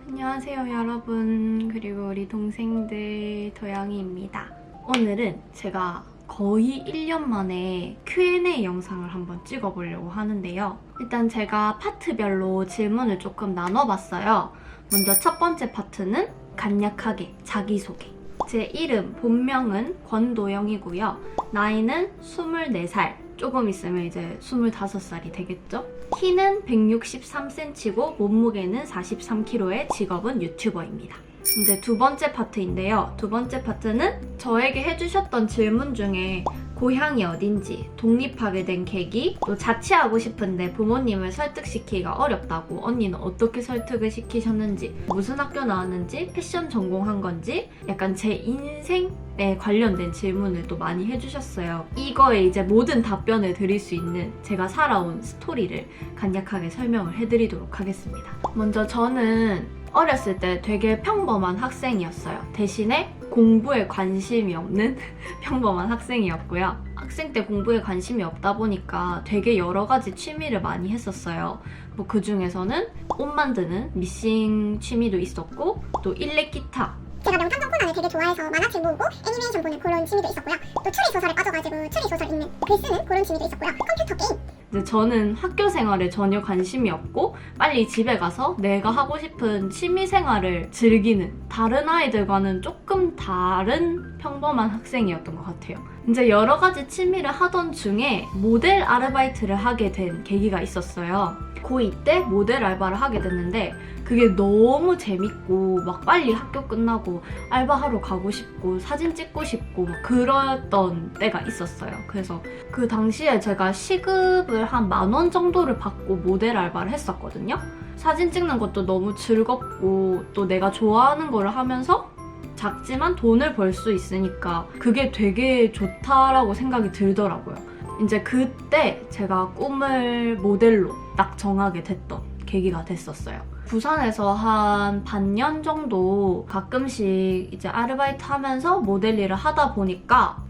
안녕하세요 여러분, 그리고 우리 동생들 도영이입니다. 오늘은 제가 거의 1년 만에 Q&A 영상을 한번 찍어보려고 하는데요. 일단 제가 파트별로 질문을 조금 나눠봤어요. 먼저 첫 번째 파트는 간략하게 자기소개. 제 이름, 본명은 권도영이고요. 나이는 24살. 조금 있으면 이제 25살이 되겠죠? 키는 163cm고 몸무게는 43kg의 직업은 유튜버입니다. 이제 두 번째 파트인데요. 두 번째 파트는 저에게 해주셨던 질문 중에 고향이 어딘지, 독립하게 된 계기, 또 자취하고 싶은데 부모님을 설득시키기가 어렵다고 언니는 어떻게 설득을 시키셨는지, 무슨 학교 나왔는지, 패션 전공한 건지, 약간 제 인생에 관련된 질문을 또 많이 해주셨어요. 이거에 이제 모든 답변을 드릴 수 있는 제가 살아온 스토리를 간략하게 설명을 해드리도록 하겠습니다. 먼저 저는 어렸을 때 되게 평범한 학생이었어요. 대신에 공부에 관심이 없는 평범한 학생이었고요. 학생 때 공부에 관심이 없다 보니까 되게 여러 가지 취미를 많이 했었어요. 뭐 그 중에서는 옷 만드는 미싱 취미도 있었고, 또 일렉 기타. 제가 명탐정 코난을 되게 좋아해서 만화책 모으고 애니메이션 보는 그런 취미도 있었고요. 또 추리소설에 빠져가지고 추리소설 읽는, 글 쓰는 그런 취미도 있었고요. 컴퓨터 게임. 이제 저는 학교 생활에 전혀 관심이 없고 빨리 집에 가서 내가 하고 싶은 취미 생활을 즐기는, 다른 아이들과는 조금 다른 평범한 학생이었던 것 같아요. 이제 여러 가지 취미를 하던 중에 모델 아르바이트를 하게 된 계기가 있었어요. 고2 때 모델 알바를 하게 됐는데 그게 너무 재밌고 막 빨리 학교 끝나고 알바하러 가고 싶고 사진 찍고 싶고 막 그랬던 때가 있었어요. 그래서 그 당시에 제가 시급을 한 10,000원 정도를 받고 모델 알바를 했었거든요. 사진 찍는 것도 너무 즐겁고 또 내가 좋아하는 거를 하면서 작지만 돈을 벌 수 있으니까 그게 되게 좋다라고 생각이 들더라고요. 이제 그때 제가 꿈을 모델로 딱 정하게 됐던 계기가 됐었어요. 부산에서 한 반년 정도 가끔씩 이제 아르바이트 하면서 모델 일을 하다 보니까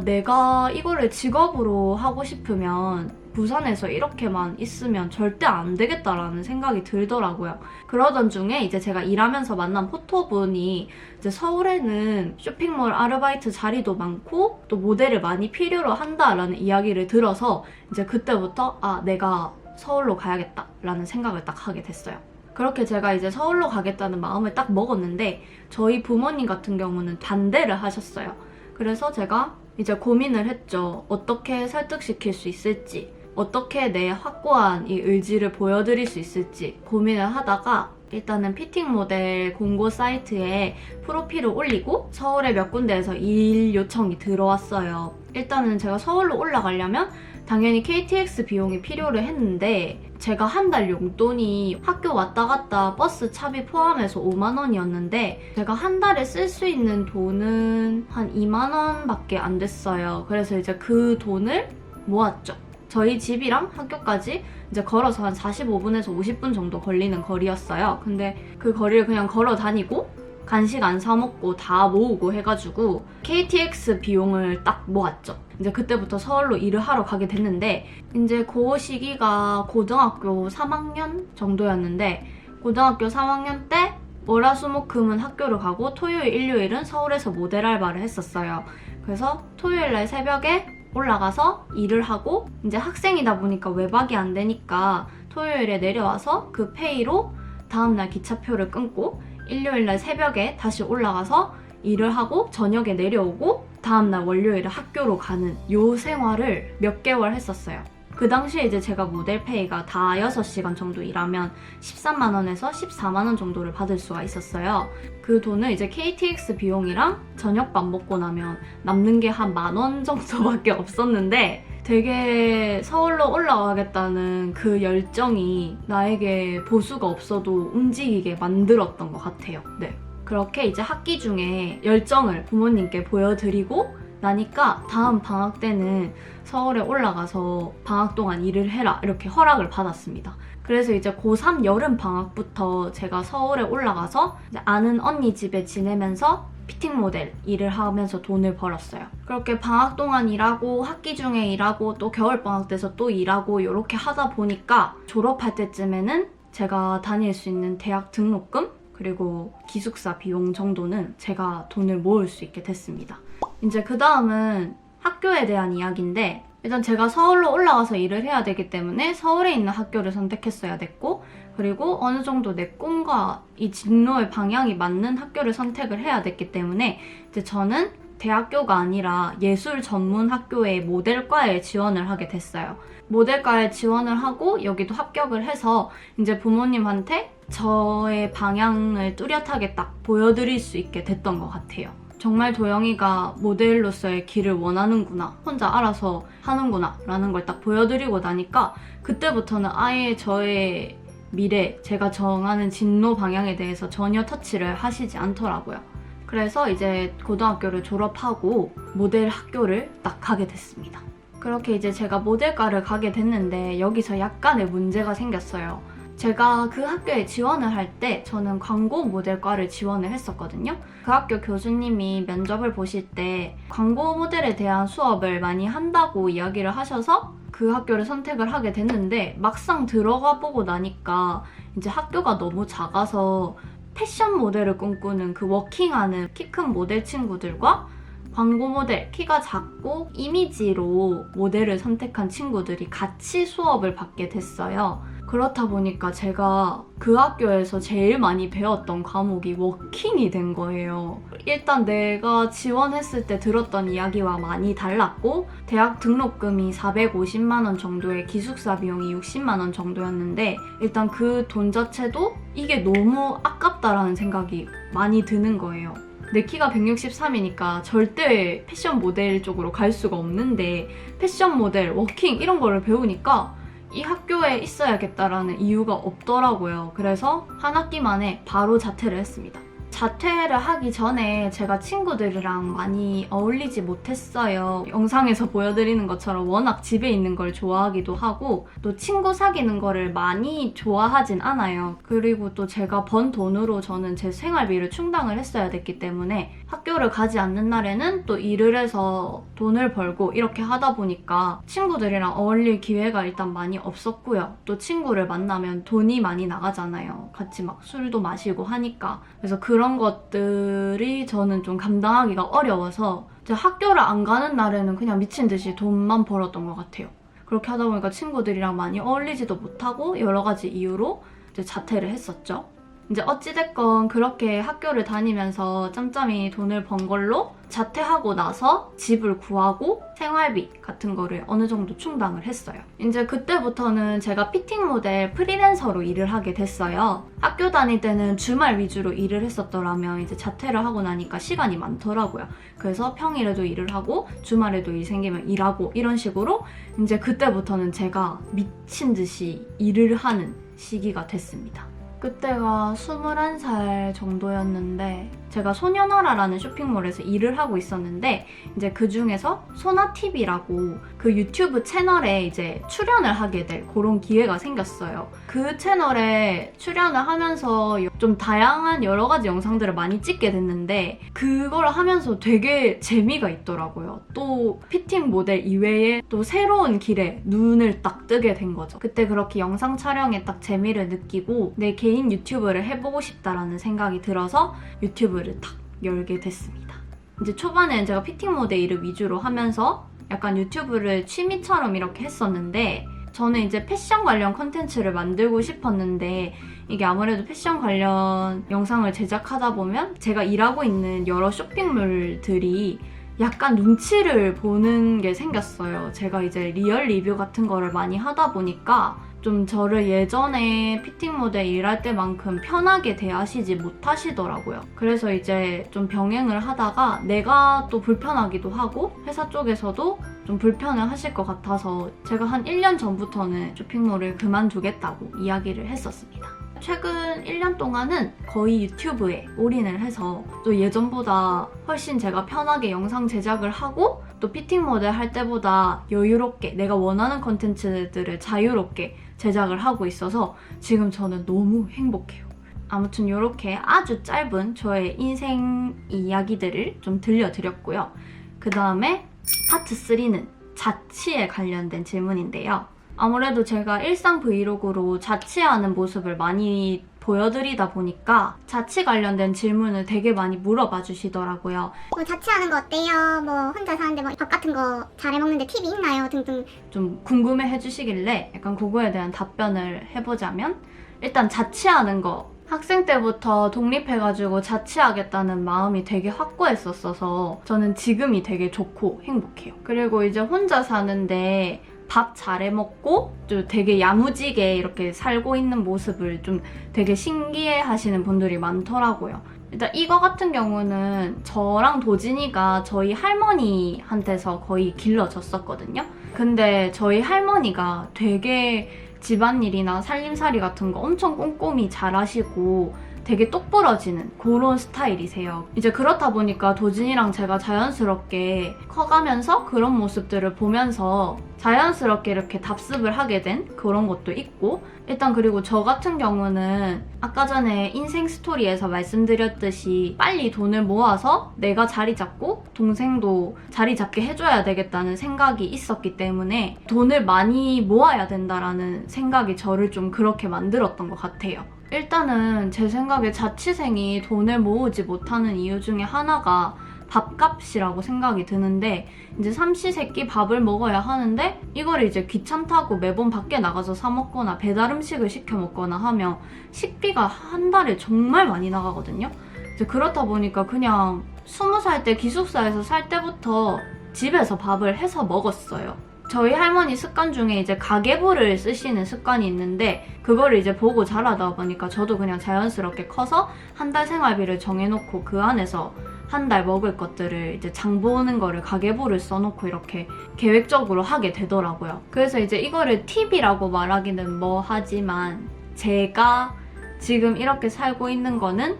내가 이거를 직업으로 하고 싶으면 부산에서 이렇게만 있으면 절대 안 되겠다라는 생각이 들더라고요. 그러던 중에 이제 제가 일하면서 만난 포토분이 이제 서울에는 쇼핑몰 아르바이트 자리도 많고 또 모델을 많이 필요로 한다라는 이야기를 들어서 이제 그때부터 내가 서울로 가야겠다라는 생각을 딱 하게 됐어요. 그렇게 제가 이제 서울로 가겠다는 마음을 딱 먹었는데 저희 부모님 같은 경우는 반대를 하셨어요. 그래서 제가 이제 고민을 했죠. 어떻게 설득시킬 수 있을지, 어떻게 내 확고한 이 의지를 보여드릴 수 있을지 고민을 하다가 일단은 피팅 모델 공고 사이트에 프로필을 올리고 서울에 몇 군데에서 일 요청이 들어왔어요. 일단은 제가 서울로 올라가려면 당연히 KTX 비용이 필요를 했는데 제가 한 달 용돈이 학교 왔다 갔다 버스 차비 포함해서 5만 원이었는데 제가 한 달에 쓸 수 있는 돈은 한 2만 원밖에 안 됐어요. 그래서 이제 그 돈을 모았죠. 저희 집이랑 학교까지 이제 걸어서 한 45분에서 50분 정도 걸리는 거리였어요. 근데 그 거리를 그냥 걸어 다니고 간식 안 사 먹고 다 모으고 해가지고 KTX 비용을 딱 모았죠. 이제 그때부터 서울로 일을 하러 가게 됐는데 이제 그 시기가 고등학교 3학년 정도였는데 고등학교 3학년 때 월화수목금은 학교를 가고 토요일 일요일은 서울에서 모델 알바를 했었어요. 그래서 토요일날 새벽에 올라가서 일을 하고 이제 학생이다 보니까 외박이 안 되니까 토요일에 내려와서 그 페이로 다음날 기차표를 끊고 일요일날 새벽에 다시 올라가서 일을 하고 저녁에 내려오고 다음날 월요일에 학교로 가는 요 생활을 몇 개월 했었어요. 그 당시에 이제 제가 모델 페이가 다 6시간 정도 일하면 13만 원에서 14만 원 정도를 받을 수가 있었어요. 그 돈을 이제 KTX 비용이랑 저녁밥 먹고 나면 남는 게 한 10,000원 정도밖에 없었는데 되게 서울로 올라가겠다는 그 열정이 나에게 보수가 없어도 움직이게 만들었던 것 같아요. 네. 그렇게 이제 학기 중에 열정을 부모님께 보여드리고 나니까 다음 방학 때는 서울에 올라가서 방학 동안 일을 해라 이렇게 허락을 받았습니다. 그래서 이제 고3 여름 방학부터 제가 서울에 올라가서 이제 아는 언니 집에 지내면서 피팅 모델 일을 하면서 돈을 벌었어요. 그렇게 방학 동안 일하고 학기 중에 일하고 또 겨울 방학 돼서 또 일하고 이렇게 하다 보니까 졸업할 때쯤에는 제가 다닐 수 있는 대학 등록금 그리고 기숙사 비용 정도는 제가 돈을 모을 수 있게 됐습니다. 이제 그 다음은 학교에 대한 이야기인데, 일단 제가 서울로 올라가서 일을 해야 되기 때문에 서울에 있는 학교를 선택했어야 됐고, 그리고 어느 정도 내 꿈과 이 진로의 방향이 맞는 학교를 선택을 해야 됐기 때문에 이제 저는 대학교가 아니라 예술 전문 학교의 모델과에 지원을 하게 됐어요. 모델과에 지원을 하고 여기도 합격을 해서 이제 부모님한테 저의 방향을 뚜렷하게 딱 보여드릴 수 있게 됐던 것 같아요. 정말 도영이가 모델로서의 길을 원하는구나, 혼자 알아서 하는구나 라는 걸 딱 보여드리고 나니까 그때부터는 아예 저의 미래, 제가 정하는 진로 방향에 대해서 전혀 터치를 하시지 않더라고요. 그래서 이제 고등학교를 졸업하고 모델 학교를 딱 가게 됐습니다. 그렇게 이제 제가 모델과를 가게 됐는데 여기서 약간의 문제가 생겼어요. 제가 그 학교에 지원을 할 때 저는 광고 모델과를 지원을 했었거든요. 그 학교 교수님이 면접을 보실 때 광고 모델에 대한 수업을 많이 한다고 이야기를 하셔서 그 학교를 선택을 하게 됐는데, 막상 들어가 보고 나니까 이제 학교가 너무 작아서 패션 모델을 꿈꾸는 그 워킹하는 키 큰 모델 친구들과 광고 모델, 키가 작고 이미지로 모델을 선택한 친구들이 같이 수업을 받게 됐어요. 그렇다 보니까 제가 그 학교에서 제일 많이 배웠던 과목이 워킹이 된 거예요. 일단 내가 지원했을 때 들었던 이야기와 많이 달랐고, 대학 등록금이 450만 원 정도에 기숙사 비용이 60만 원 정도였는데, 일단 그 돈 자체도 이게 너무 아깝다라는 생각이 많이 드는 거예요. 내 키가 163이니까 절대 패션 모델 쪽으로 갈 수가 없는데 패션 모델, 워킹 이런 거를 배우니까 이 학교에 있어야겠다라는 이유가 없더라고요. 그래서 한 학기 만에 바로 자퇴를 했습니다. 자퇴를 하기 전에 제가 친구들이랑 많이 어울리지 못했어요. 영상에서 보여드리는 것처럼 워낙 집에 있는 걸 좋아하기도 하고 또 친구 사귀는 거를 많이 좋아하진 않아요. 그리고 또 제가 번 돈으로 저는 제 생활비를 충당을 했어야 됐기 때문에 학교를 가지 않는 날에는 또 일을 해서 돈을 벌고 이렇게 하다 보니까 친구들이랑 어울릴 기회가 일단 많이 없었고요. 또 친구를 만나면 돈이 많이 나가잖아요. 같이 막 술도 마시고 하니까. 그래서 그런 것들이 저는 좀 감당하기가 어려워서 학교를 안 가는 날에는 그냥 미친 듯이 돈만 벌었던 것 같아요. 그렇게 하다 보니까 친구들이랑 많이 어울리지도 못하고 여러 가지 이유로 이제 자퇴를 했었죠. 이제 어찌됐건 그렇게 학교를 다니면서 짬짬이 돈을 번 걸로 자퇴하고 나서 집을 구하고 생활비 같은 거를 어느 정도 충당을 했어요. 이제 그때부터는 제가 피팅 모델 프리랜서로 일을 하게 됐어요. 학교 다닐 때는 주말 위주로 일을 했었더라면 이제 자퇴를 하고 나니까 시간이 많더라고요. 그래서 평일에도 일을 하고 주말에도 일 생기면 일하고 이런 식으로 이제 그때부터는 제가 미친 듯이 일을 하는 시기가 됐습니다. 그때가 21살 정도였는데 제가 소년어라라는 쇼핑몰에서 일을 하고 있었는데 이제 그 중에서 소나TV라고 그 유튜브 채널에 이제 출연을 하게 될 그런 기회가 생겼어요. 그 채널에 출연을 하면서 좀 다양한 여러 가지 영상들을 많이 찍게 됐는데 그걸 하면서 되게 재미가 있더라고요. 또 피팅 모델 이외에 또 새로운 길에 눈을 딱 뜨게 된 거죠. 그때 그렇게 영상 촬영에 딱 재미를 느끼고 내 개인 유튜브를 해보고 싶다라는 생각이 들어서 유튜브를 딱 열게 됐습니다. 이제 초반에는 제가 피팅 모델 일을 위주로 하면서 약간 유튜브를 취미처럼 이렇게 했었는데 저는 이제 패션 관련 컨텐츠를 만들고 싶었는데 이게 아무래도 패션 관련 영상을 제작하다 보면 제가 일하고 있는 여러 쇼핑몰들이 약간 눈치를 보는 게 생겼어요. 제가 이제 리얼 리뷰 같은 거를 많이 하다 보니까 좀 저를 예전에 피팅 모델 일할 때만큼 편하게 대하시지 못하시더라고요. 그래서 이제 좀 병행을 하다가 내가 또 불편하기도 하고 회사 쪽에서도 좀 불편을 하실 것 같아서 제가 한 1년 전부터는 쇼핑몰을 그만두겠다고 이야기를 했었습니다. 최근 1년 동안은 거의 유튜브에 올인을 해서 또 예전보다 훨씬 제가 편하게 영상 제작을 하고 또 피팅 모델 할 때보다 여유롭게 내가 원하는 컨텐츠들을 자유롭게 제작을 하고 있어서 지금 저는 너무 행복해요. 아무튼 이렇게 아주 짧은 저의 인생 이야기들을 좀 들려드렸고요. 그 다음에 파트 3는 자취에 관련된 질문인데요. 아무래도 제가 일상 브이로그로 자취하는 모습을 많이 보여드리다 보니까 자취 관련된 질문을 되게 많이 물어봐 주시더라고요. 뭐 자취하는 거 어때요? 뭐 혼자 사는데 뭐 밥 같은 거 잘해 먹는데 팁이 있나요? 등등. 좀 궁금해 해주시길래 약간 그거에 대한 답변을 해보자면, 일단 자취하는 거 학생 때부터 독립해가지고 자취하겠다는 마음이 되게 확고했었어서 저는 지금이 되게 좋고 행복해요. 그리고 이제 혼자 사는데 밥 잘해 먹고 좀 되게 야무지게 이렇게 살고 있는 모습을 좀 되게 신기해 하시는 분들이 많더라고요. 일단 이거 같은 경우는 저랑 도진이가 저희 할머니한테서 거의 길러졌었거든요. 근데 저희 할머니가 되게 집안일이나 살림살이 같은 거 엄청 꼼꼼히 잘하시고 되게 똑부러지는 그런 스타일이세요. 이제 그렇다 보니까 도진이랑 제가 자연스럽게 커가면서 그런 모습들을 보면서 자연스럽게 이렇게 답습을 하게 된 그런 것도 있고, 일단 그리고 저 같은 경우는 아까 전에 인생 스토리에서 말씀드렸듯이 빨리 돈을 모아서 내가 자리 잡고 동생도 자리 잡게 해줘야 되겠다는 생각이 있었기 때문에 돈을 많이 모아야 된다라는 생각이 저를 좀 그렇게 만들었던 것 같아요. 일단은 제 생각에 자취생이 돈을 모으지 못하는 이유 중에 하나가 밥값이라고 생각이 드는데, 이제 삼시세끼 밥을 먹어야 하는데 이걸 이제 귀찮다고 매번 밖에 나가서 사 먹거나 배달 음식을 시켜 먹거나 하면 식비가 한 달에 정말 많이 나가거든요. 이제 그렇다 보니까 그냥 20살 때 기숙사에서 살 때부터 집에서 밥을 해서 먹었어요. 저희 할머니 습관 중에 이제 가계부를 쓰시는 습관이 있는데, 그거를 이제 보고 자라다 보니까 저도 그냥 자연스럽게 커서 한 달 생활비를 정해놓고 그 안에서 한 달 먹을 것들을 이제 장 보는 거를 가계부를 써놓고 이렇게 계획적으로 하게 되더라고요. 그래서 이제 이거를 팁이라고 말하기는 뭐 하지만 제가 지금 이렇게 살고 있는 거는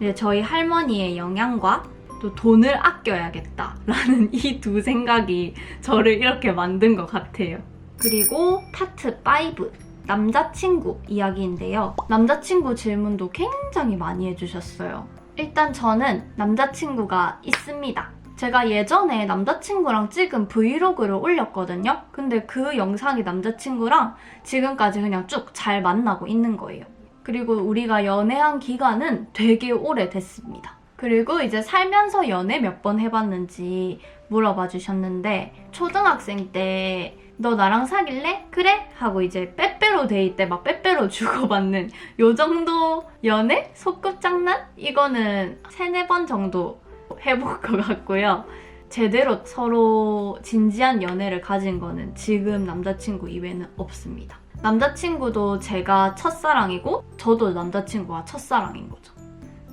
이제 저희 할머니의 영향과 또 돈을 아껴야겠다라는 이 두 생각이 저를 이렇게 만든 것 같아요. 그리고 파트 5, 남자친구 이야기인데요. 남자친구 질문도 굉장히 많이 해주셨어요. 일단 저는 남자친구가 있습니다. 제가 예전에 남자친구랑 찍은 브이로그를 올렸거든요. 근데 그 영상이 남자친구랑 지금까지 그냥 쭉 잘 만나고 있는 거예요. 그리고 우리가 연애한 기간은 되게 오래됐습니다. 그리고 이제 살면서 연애 몇 번 해봤는지 물어봐 주셨는데, 초등학생 때 너 나랑 사귈래? 그래? 하고 이제 빼빼로 데이 때 막 빼빼로 주고받는 요 정도 연애? 소꿉장난? 이거는 3-4번 정도 해볼 것 같고요. 제대로 서로 진지한 연애를 가진 거는 지금 남자친구 이외에는 없습니다. 남자친구도 제가 첫사랑이고 저도 남자친구가 첫사랑인 거죠.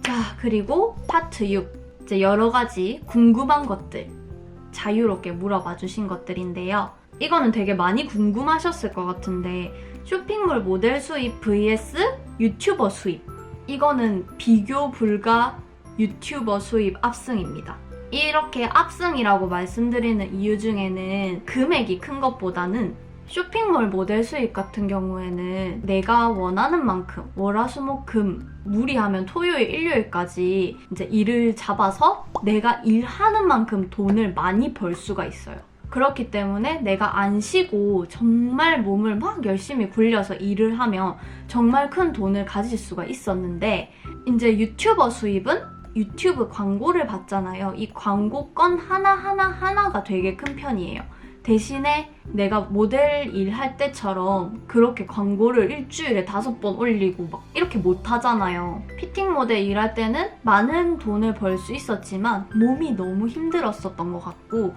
자, 그리고 파트 6, 이제 여러 가지 궁금한 것들 자유롭게 물어봐 주신 것들인데요. 이거는 되게 많이 궁금하셨을 것 같은데, 쇼핑몰 모델 수입 vs 유튜버 수입, 이거는 비교 불가 유튜버 수입 압승입니다. 이렇게 압승이라고 말씀드리는 이유 중에는 금액이 큰 것보다는 쇼핑몰 모델 수입 같은 경우에는 내가 원하는 만큼 월화수목금 무리하면 토요일 일요일까지 이제 일을 잡아서 내가 일하는 만큼 돈을 많이 벌 수가 있어요. 그렇기 때문에 내가 안 쉬고 정말 몸을 막 열심히 굴려서 일을 하면 정말 큰 돈을 가질 수가 있었는데, 이제 유튜버 수입은 유튜브 광고를 받잖아요. 이 광고건 하나가 되게 큰 편이에요. 대신에 내가 모델 일할 때처럼 그렇게 광고를 일주일에 5번 올리고 막 이렇게 못 하잖아요. 피팅 모델 일할 때는 많은 돈을 벌 수 있었지만 몸이 너무 힘들었었던 것 같고,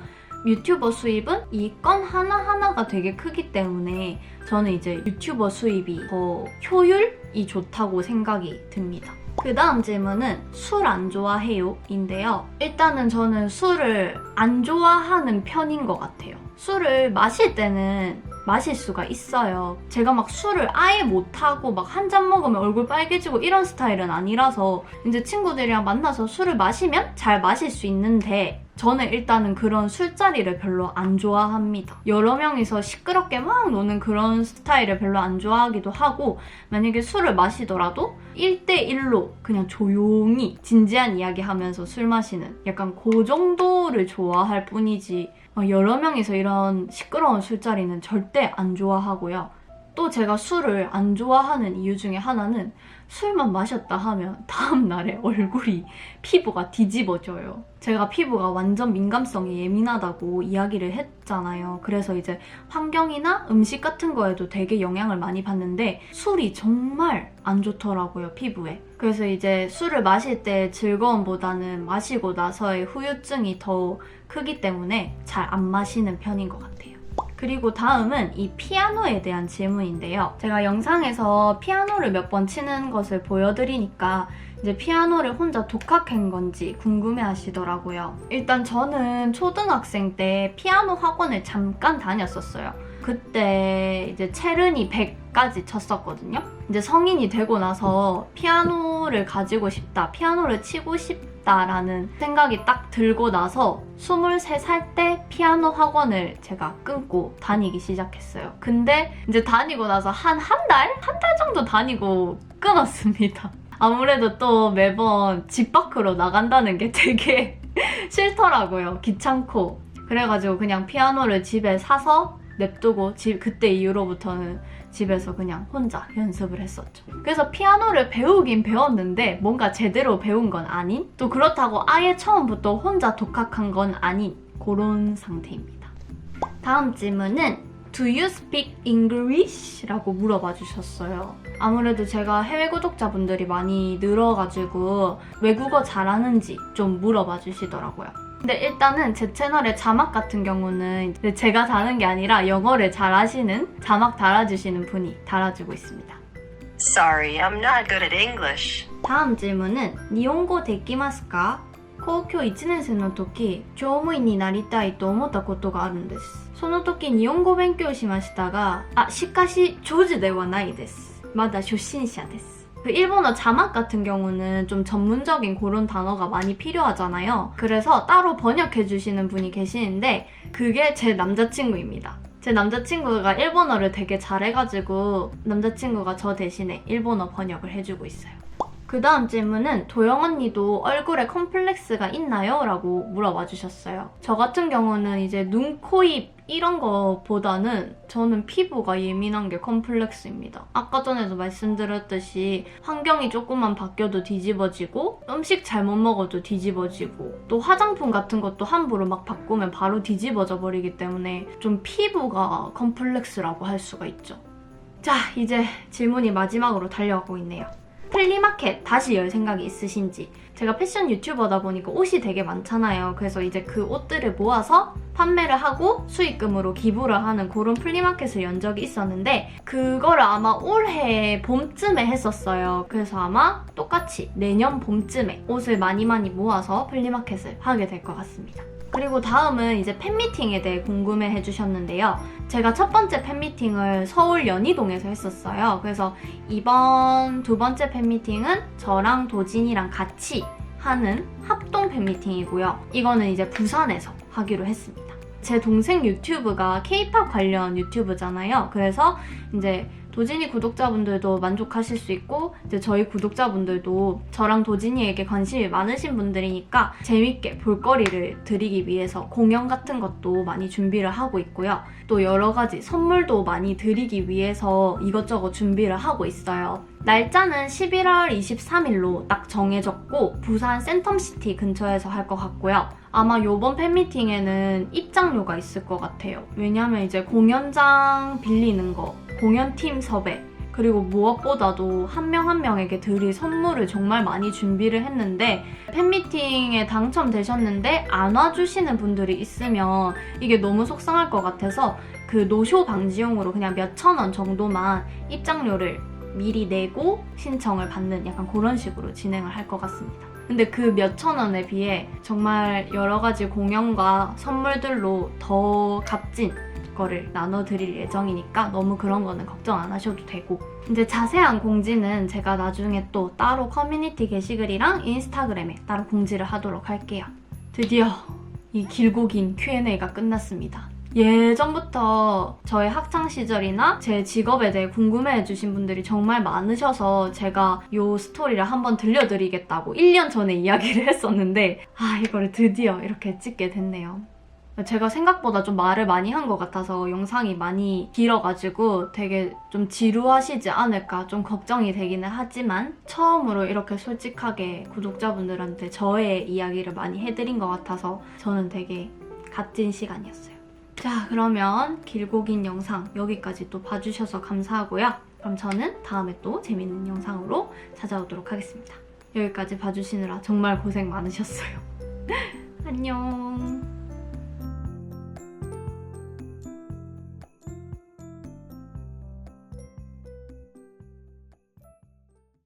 유튜버 수입은 이 건 하나하나가 되게 크기 때문에 저는 이제 유튜버 수입이 더 효율이 좋다고 생각이 듭니다. 그 다음 질문은 술 안 좋아해요? 인데요. 일단은 저는 술을 안 좋아하는 편인 것 같아요. 술을 마실 때는 마실 수가 있어요. 제가 막 술을 아예 못하고 막 한 잔 먹으면 얼굴 빨개지고 이런 스타일은 아니라서 이제 친구들이랑 만나서 술을 마시면 잘 마실 수 있는데, 저는 일단은 그런 술자리를 별로 안 좋아합니다. 여러 명이서 시끄럽게 막 노는 그런 스타일을 별로 안 좋아하기도 하고, 만약에 술을 마시더라도 1대1로 그냥 조용히 진지한 이야기 하면서 술 마시는 약간 그 정도를 좋아할 뿐이지, 여러 명이서 이런 시끄러운 술자리는 절대 안 좋아하고요. 또 제가 술을 안 좋아하는 이유 중에 하나는 술만 마셨다 하면 다음날에 얼굴이 피부가 뒤집어져요. 제가 피부가 완전 민감성이 예민하다고 이야기를 했잖아요. 그래서 이제 환경이나 음식 같은 거에도 되게 영향을 많이 받는데 술이 정말 안 좋더라고요, 피부에. 그래서 이제 술을 마실 때 즐거움보다는 마시고 나서의 후유증이 더 크기 때문에 잘 안 마시는 편인 것 같아요. 그리고 다음은 이 피아노에 대한 질문인데요. 제가 영상에서 피아노를 몇 번 치는 것을 보여드리니까 이제 피아노를 혼자 독학한 건지 궁금해 하시더라고요. 일단 저는 초등학생 때 피아노 학원을 잠깐 다녔었어요. 그때 이제 체르니 100까지 쳤었거든요. 이제 성인이 되고 나서 피아노를 가지고 싶다, 피아노를 치고 싶다라는 생각이 딱 들고 나서 23살 때 피아노 학원을 제가 끊고 다니기 시작했어요. 근데 이제 다니고 나서 한 달? 한 달 정도 다니고 끊었습니다. 아무래도 또 매번 집 밖으로 나간다는 게 되게 싫더라고요. 귀찮고. 그래가지고 그냥 피아노를 집에 사서 냅두고 그때 이후로부터는 집에서 그냥 혼자 연습을 했었죠. 그래서 피아노를 배우긴 배웠는데 뭔가 제대로 배운 건 아닌, 또 그렇다고 아예 처음부터 혼자 독학한 건 아닌 그런 상태입니다. 다음 질문은 Do you speak English? 라고 물어봐 주셨어요. 아무래도 제가 해외 구독자분들이 많이 늘어가지고 외국어 잘하는지 좀 물어봐 주시더라고요. 근데 일단은 제 채널의 자막 같은 경우는 제가 다는 게 아니라 영어를 잘하시는 자막 달아주시는 분이 달아주고 있습니다. Sorry, I'm not good at English. 다음 질문은 니혼고 데키마스까? 高校1年生の時、乗務員になりたいと思ったことがあるんです。その時日本語勉強しましたが、しかし上手ではないです。まだ初心者です。그 일본어 자막 같은 경우는 좀 전문적인 그런 단어가 많이 필요하잖아요. 그래서 따로 번역해주시는 분이 계시는데 그게 제 남자친구입니다. 제 남자친구가 일본어를 되게 잘해가지고 남자친구가 저 대신에 일본어 번역을 해주고 있어요. 그 다음 질문은 도영 언니도 얼굴에 컴플렉스가 있나요? 라고 물어봐 주셨어요. 저 같은 경우는 이제 눈, 코, 입 이런 거보다는 저는 피부가 예민한 게 컴플렉스입니다. 아까 전에도 말씀드렸듯이 환경이 조금만 바뀌어도 뒤집어지고 음식 잘못 먹어도 뒤집어지고 또 화장품 같은 것도 함부로 막 바꾸면 바로 뒤집어져 버리기 때문에 좀 피부가 컴플렉스라고 할 수가 있죠. 자, 이제 질문이 마지막으로 달려가고 있네요. 플리마켓 다시 열 생각이 있으신지. 제가 패션 유튜버다 보니까 옷이 되게 많잖아요. 그래서 이제 그 옷들을 모아서 판매를 하고 수익금으로 기부를 하는 그런 플리마켓을 연 적이 있었는데 그거를 아마 올해 봄쯤에 했었어요. 그래서 아마 똑같이 내년 봄쯤에 옷을 많이 모아서 플리마켓을 하게 될 것 같습니다. 그리고 다음은 이제 팬미팅에 대해 궁금해 해주셨는데요. 제가 첫 번째 팬미팅을 서울 연희동에서 했었어요. 그래서 이번 두 번째 팬미팅은 저랑 도진이랑 같이 하는 합동 팬미팅이고요. 이거는 이제 부산에서 하기로 했습니다. 제 동생 유튜브가 K-POP 관련 유튜브잖아요. 그래서 이제 도진이 구독자분들도 만족하실 수 있고 이제 저희 구독자분들도 저랑 도진이에게 관심이 많으신 분들이니까 재밌게 볼거리를 드리기 위해서 공연 같은 것도 많이 준비를 하고 있고요. 또 여러 가지 선물도 많이 드리기 위해서 이것저것 준비를 하고 있어요. 날짜는 11월 23일로 딱 정해졌고 부산 센텀시티 근처에서 할 것 같고요. 아마 요번 팬미팅에는 입장료가 있을 것 같아요. 왜냐면 이제 공연장 빌리는 거, 공연팀 섭외, 그리고 무엇보다도 한 명 한 명에게 드릴 선물을 정말 많이 준비를 했는데 팬미팅에 당첨되셨는데 안 와주시는 분들이 있으면 이게 너무 속상할 것 같아서 그 노쇼 방지용으로 그냥 몇천 원 정도만 입장료를 미리 내고 신청을 받는 약간 그런 식으로 진행을 할 것 같습니다. 근데 그 몇천 원에 비해 정말 여러 가지 공연과 선물들로 더 값진 거를 나눠드릴 예정이니까 너무 그런 거는 걱정 안 하셔도 되고 이제 자세한 공지는 제가 나중에 또 따로 커뮤니티 게시글이랑 인스타그램에 따로 공지를 하도록 할게요. 드디어 이 길고 긴 Q&A가 끝났습니다. 예전부터 저의 학창시절이나 제 직업에 대해 궁금해해주신 분들이 정말 많으셔서 제가 이 스토리를 한번 들려드리겠다고 1년 전에 이야기를 했었는데 이거를 드디어 이렇게 찍게 됐네요. 제가 생각보다 좀 말을 많이 한 것 같아서 영상이 많이 길어가지고 되게 좀 지루하시지 않을까 좀 걱정이 되기는 하지만 처음으로 이렇게 솔직하게 구독자분들한테 저의 이야기를 많이 해드린 것 같아서 저는 되게 값진 시간이었어요. 자, 그러면 길고 긴 영상 여기까지 또 봐주셔서 감사하고요. 그럼 저는 다음에 또 재밌는 영상으로 찾아오도록 하겠습니다. 여기까지 봐주시느라 정말 고생 많으셨어요. 안녕.